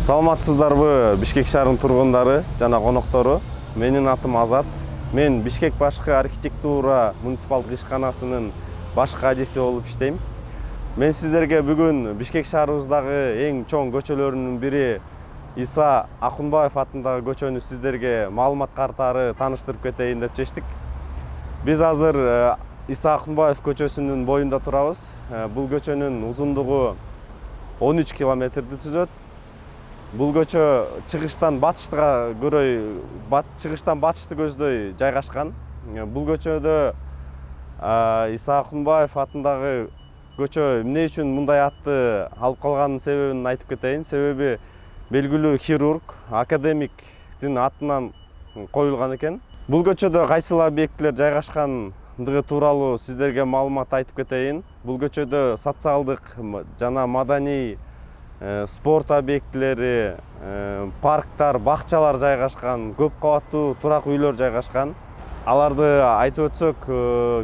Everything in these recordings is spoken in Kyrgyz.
Саламатсыздарбы Бишкек шаарынын тургундары жана коноктору. Менин атым Азат. Мен Бишкек башкы архитектура муниципалдык ишканасынын баш кадиси болуп иштейм. Мен сиздерге бүгүн Бишкек шаарыбыздагы эң чоң көчөлөрүнүн бири Иса Акунбаев атындагы көчөнү сиздерге маалымат катары тааныштырып кетейин деп чечтик. Биз азыр Иса Акунбаев көчөсүнүн боюнда турабыз. Бул көчөнүн узундугу 13 километрди түзөт. Бул көчө чыгыштан батышты көздөй жайгашкан. Бул көчөдө Иса Акунбаев атындагы көчө эмне үчүн мындай атты алып калганын себебин айтып кетейин. Себеби белгилүү хирург, академиктин атынан коюлган экен. Бул көчөдө кайсыл объектилер жайгашкандыгы тууралуу сиздерге маалымат айтып кетейин. Бул көчөдө социалдык жана маданий спорт объектилери, парктар, бакчалар жайгашкан, көп кабаттуу турак үйлөр жайгашкан. Аларды айтып өтсөк,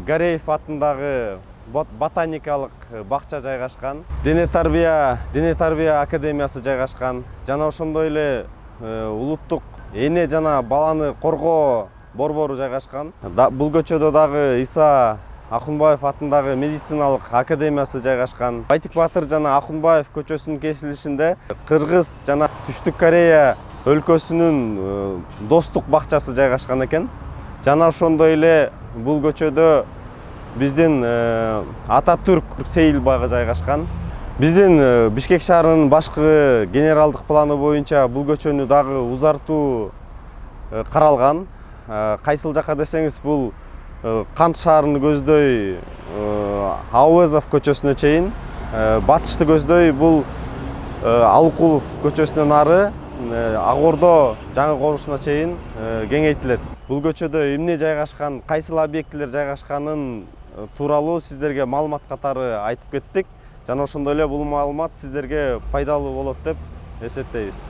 Гареев атындагы ботаникалык бакча жайгашкан, дене тарбия академиясы жайгашкан, жана ошондой эле улуттук эне жана баланы коргоо борбору жайгашкан. Бул көчөдө дагы Иса Акунбаев атындагы медициналык академиясы жайгашкан. Байтик Батыр жана Акунбаев көчөсүнүн кесилишинде Кыргыз жана Түштүк Корея өлкөсүнүн достук бакчасы жайгашкан экен. Жана ошондой эле бул көчөдө биздин Ататүрк сейил багы жайгашкан. Биздин Бишкек шаарынын башкы генералдык планы боюнча бул көчөнү дагы узартуу каралган. Кайсыл жака десеңиз, бул Кант шаарыны көздөй Ауезов көчөсүнө чейин, батышты көздөй бул Алыкулов көчөсүнөн ары Ак Ордо жаңы конушуна чейин кеңейтилет. Бул көчөдө эмне жайгашкан, кайсыл объектилер жайгашканын тууралуу сиздерге маалымат катары айтып кеттик. Жана ошондой эле бул маалымат сиздерге пайдалуу болот деп эсептейбиз.